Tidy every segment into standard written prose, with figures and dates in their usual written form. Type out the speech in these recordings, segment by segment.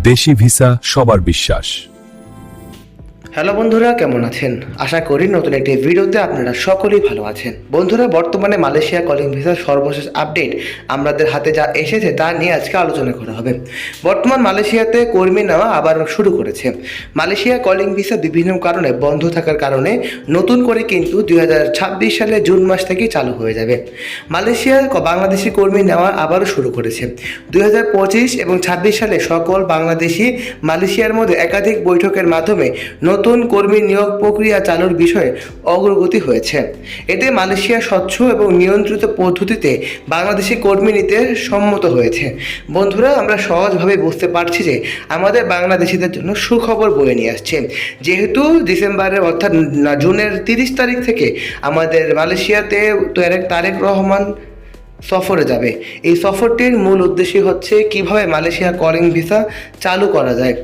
দেশি ভিসা সবার বিশ্বাস। হ্যালো বন্ধুরা, কেমন আছেন? আশা করি নতুন একটি ভিডিওতে আপনারা সকলেই ভালো আছেন। বন্ধুরা, বর্তমানে মালয়েশিয়া কলিং ভিসার সর্বশেষ আপডেট আমাদের হাতে যা এসেছে তা নিয়ে আজকে আলোচনা করা হবে। বর্তমান মালয়েশিয়াতে কর্মী নেওয়া আবার শুরু করেছে। মালয়েশিয়া কলিং ভিসা বিভিন্ন কারণে বন্ধ থাকার কারণে নতুন করে কিন্তু 2026 সালে জুন মাস থেকেই চালু হয়ে যাবে। মালয়েশিয়া বাংলাদেশি কর্মী নেওয়া আবারও শুরু করেছে। 2025 এবং 26 সালে সকল বাংলাদেশি মালয়েশিয়ার মধ্যে একাধিক বৈঠকের মাধ্যমে নতুন কর্মী নিয়োগ প্রক্রিয়া চালুর বিষয়ে অগ্রগতি হয়েছে। এতে মালয়েশিয়া স্বচ্ছ এবং নিয়ন্ত্রিত পদ্ধতিতে বাংলাদেশি কর্মী নিতে সম্মত হয়েছে। বন্ধুরা, আমরা সহজভাবে বুঝতে পারছি যে আমাদের বাংলাদেশিদের জন্য সুখবর বয়ে নিয়ে আসছে। যেহেতু ডিসেম্বরের অর্থাৎ জুনের 30 তারিখ থেকে আমাদের মালয়েশিয়াতে তারেক রহমান সফরে যাবে। এই সফরটির মূল উদ্দেশ্য হচ্ছে কিভাবে মালয়েশিয়া কলিং ভিসা চালু করা যায়।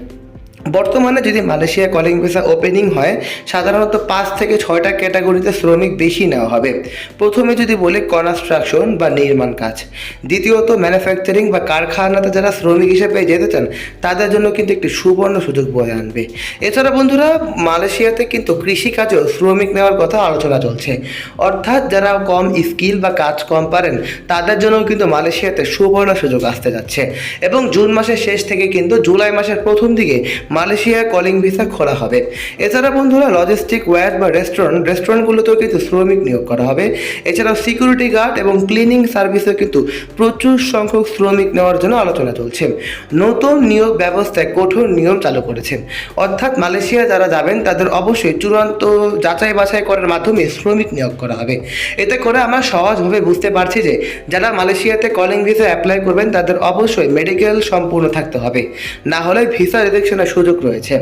বর্তমানে যদি মালয়েশিয়া কলিং ভিসা ওপেনিং হয়, সাধারণত 5 থেকে 6টা ক্যাটাগরিতে শ্রমিক বেশি নেওয়া হবে। প্রথমে যদি বলি কনস্ট্রাকশন বা নির্মাণ কাজ, দ্বিতীয়ত ম্যানুফ্যাকচারিং বা কারখানাতে যারা শ্রমিক হিসেবে যেতে চান তাদের জন্য কিন্তু একটি সুবর্ণ সুযোগ বয়ে আনবে। এছাড়া বন্ধুরা, মালয়েশিয়াতে কিন্তু কৃষিকাজেও শ্রমিক নেওয়ার কথা আলোচনা চলছে। অর্থাৎ যারা কম স্কিল বা কাজ কম পারেন তাদের জন্য কিন্তু মালয়েশিয়াতে সুবর্ণ সুযোগ আসতে যাচ্ছে। এবং জুন মাসের শেষ থেকে কিন্তু জুলাই মাসের প্রথম দিকে মালয়েশিয়া কলিং ভিসা খোলা হবে। এছাড়া বন্ধুরা, লজিস্টিক ওয়্যার বা রেস্টুরেন্টগুলোতেও কিন্তু শ্রমিক নিয়োগ করা হবে। এছাড়াও সিকিউরিটি গার্ড এবং ক্লিনিং সার্ভিসেও কিন্তু প্রচুর সংখ্যক শ্রমিক নেওয়ার জন্য আলোচনা চলছে। নতুন নিয়োগ ব্যবস্থায় কঠোর নিয়ম চালু করেছে। অর্থাৎ মালয়েশিয়া যারা যাবেন তাদের অবশ্যই চূড়ান্ত যাচাই বাছাই করার মাধ্যমে শ্রমিক নিয়োগ করা হবে। এতে করে আমরা সহজভাবে বুঝতে পারছি যে যারা মালয়েশিয়াতে কলিং ভিসা অ্যাপ্লাই করবেন তাদের অবশ্যই মেডিকেল সম্পূর্ণ থাকতে হবে, না হলে ভিসা রিজেকশনের সুযোগ রয়েছে।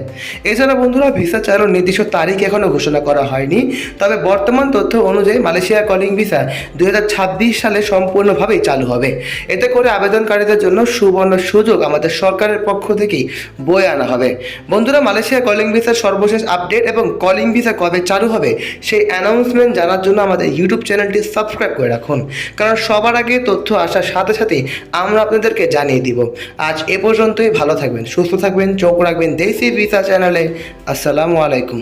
এছাড়া বন্ধুরা, ভিসা চালুর নির্দিষ্ট তারিখ এখনও ঘোষণা করা হয়নি। তবে বর্তমান তথ্য অনুযায়ী মালয়েশিয়া কলিং ভিসা 2026 সালে সম্পূর্ণভাবেই চালু হবে। এতে করে আবেদনকারীদের জন্য সুবর্ণ সুযোগ আমাদের সরকারের পক্ষ থেকেই বয়ে আনা হবে। বন্ধুরা, মালয়েশিয়া কলিং ভিসার সর্বশেষ আপডেট এবং কলিং ভিসা কবে চালু হবে সেই অ্যানাউন্সমেন্ট জানার জন্য আমাদের ইউটিউব চ্যানেলটি সাবস্ক্রাইব করে রাখুন, কারণ সবার আগে তথ্য আসার সাথে সাথেই আমরা আপনাদেরকে জানিয়ে দিব। আজ এ পর্যন্তই। ভালো থাকবেন, সুস্থ থাকবেন, চোখ রাখবেন দেশি ভিসা চ্যানেলে। আসসালামু আলাইকুম।